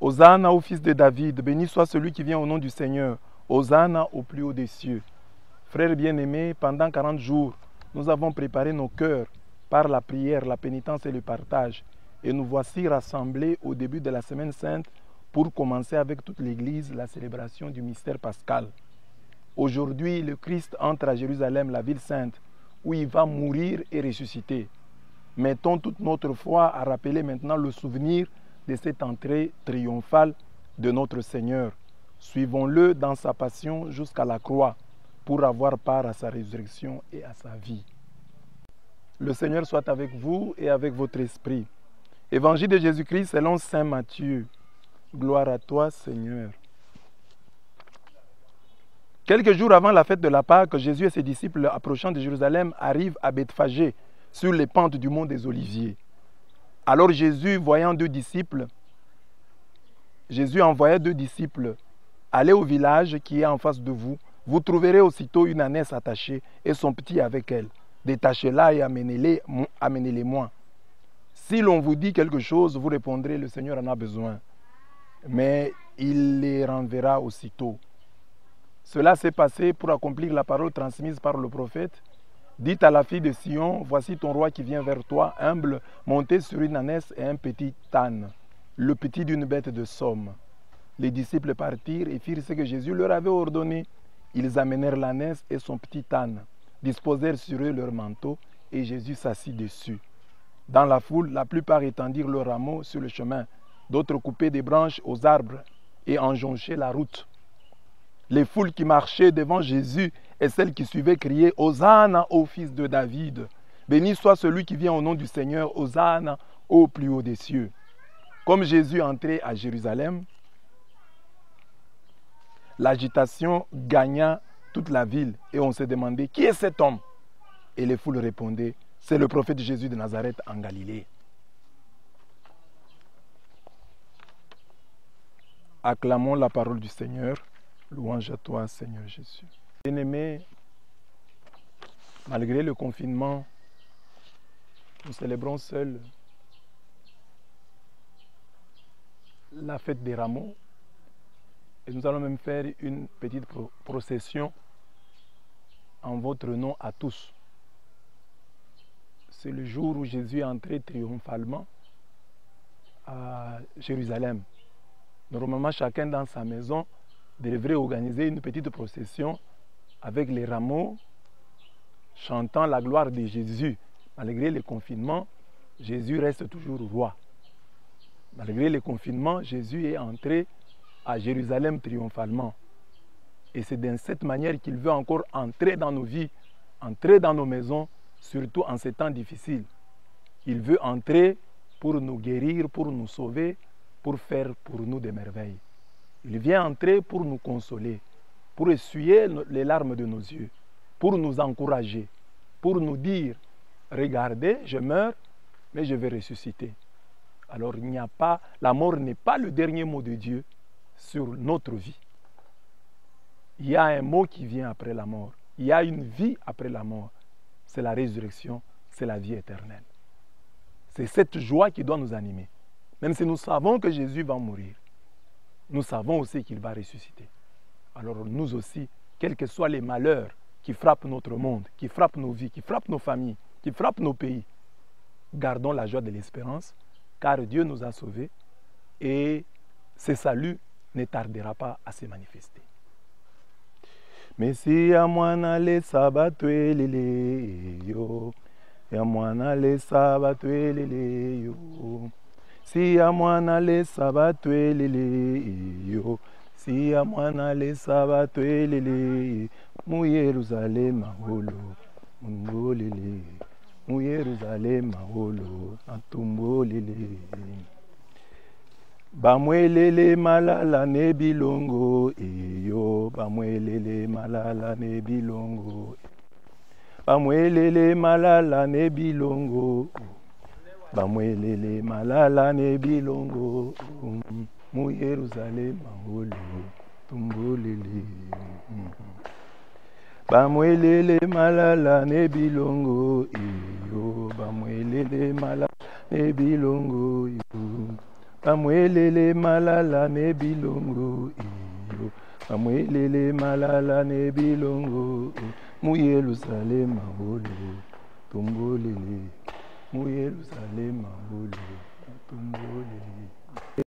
Hosanna au fils de David, béni soit celui qui vient au nom du Seigneur. Hosanna au plus haut des cieux. Frères bien-aimés, pendant 40 jours, nous avons préparé nos cœurs par la prière, la pénitence et le partage. Et nous voici rassemblés au début de la Semaine Sainte pour commencer avec toute l'Église la célébration du mystère pascal. Aujourd'hui, le Christ entre à Jérusalem, la ville sainte, où il va mourir et ressusciter. Mettons toute notre foi à rappeler maintenant le souvenir de cette entrée triomphale de notre Seigneur. Suivons-le dans sa passion jusqu'à la croix pour avoir part à sa résurrection et à sa vie. Le Seigneur soit avec vous et avec votre esprit. Évangile de Jésus-Christ selon saint Matthieu. Gloire à toi, Seigneur. Quelques jours avant la fête de la Pâque, Jésus et ses disciples approchant de Jérusalem arrivent à Bethphagée, sur les pentes du mont des Oliviers. Alors Jésus, voyant Jésus envoya 2 disciples. Allez au village qui est en face de vous. Vous trouverez aussitôt une ânesse attachée et son petit avec elle. Détachez-la et amenez-les-moi. Si l'on vous dit quelque chose, vous répondrez, le Seigneur en a besoin. Mais il les renverra aussitôt. Cela s'est passé pour accomplir la parole transmise par le prophète. Dites à la fille de Sion, voici ton roi qui vient vers toi, humble, monté sur une ânesse et un petit âne, le petit d'une bête de somme. Les disciples partirent et firent ce que Jésus leur avait ordonné. Ils amenèrent l'ânesse et son petit âne, disposèrent sur eux leurs manteaux, et Jésus s'assit dessus. Dans la foule, la plupart étendirent leurs rameaux sur le chemin, d'autres coupaient des branches aux arbres et enjonchaient la route. Les foules qui marchaient devant Jésus et celles qui suivaient criaient « Hosanna au fils de David !» Béni soit celui qui vient au nom du Seigneur, Hosanna au plus haut des cieux. Comme Jésus entrait à Jérusalem, l'agitation gagna toute la ville et on se demandait « Qui est cet homme ?» Et les foules répondaient « C'est le prophète Jésus de Nazareth en Galilée. » Acclamons la parole du Seigneur. Louange à toi, Seigneur Jésus. Bien-aimés, malgré le confinement, nous célébrons seuls la fête des rameaux et nous allons même faire une petite procession en votre nom à tous. C'est le jour où Jésus est entré triomphalement à Jérusalem. Normalement, chacun dans sa maison devrait organiser une petite procession avec les rameaux, chantant la gloire de Jésus. Malgré le confinement, Jésus reste toujours roi. Malgré le confinement, Jésus est entré à Jérusalem triomphalement. Et c'est de cette manière qu'il veut encore entrer dans nos vies, entrer dans nos maisons, surtout en ces temps difficiles. Il veut entrer pour nous guérir, pour nous sauver, pour faire pour nous des merveilles. Il vient entrer pour nous consoler, pour essuyer les larmes de nos yeux, pour nous encourager, pour nous dire, regardez, je meurs, mais je vais ressusciter. Alors la mort n'est pas le dernier mot de Dieu sur notre vie. Il y a un mot qui vient après la mort. Il y a une vie après la mort. C'est la résurrection, c'est la vie éternelle. C'est cette joie qui doit nous animer. Même si nous savons que Jésus va mourir, nous savons aussi qu'il va ressusciter. Alors nous aussi, quels que soient les malheurs qui frappent notre monde, qui frappent nos vies, qui frappent nos familles, qui frappent nos pays, gardons la joie de l'espérance, car Dieu nous a sauvés et ce salut ne tardera pas à se manifester. Mesia mwana le sabatwelele yo, ya mwana le sabatwelele yo. Si ya mwana le sabatwelele yo, si ya mwana le sabatwelele, mu Yerusalem holo, mungolele, mu Yerusalem holo, atumbolele. Bamwelele malala ne bilongo eyo, bamwelele malala ne bilongo, bamwelele malala ne bilongo. Bamwelele malala ne bilongo, mu Yerusalem holo, tumbolele. Bamwelele malala ne bilongo iyo, bamwelele malala ne bilongo iyo, Amwelele malala ne bilongo iyo. Amwelele malala ne bilongo. Mu Yerusalem ole. Tumbolele. Mu Yerusalem ole. Tumbolele.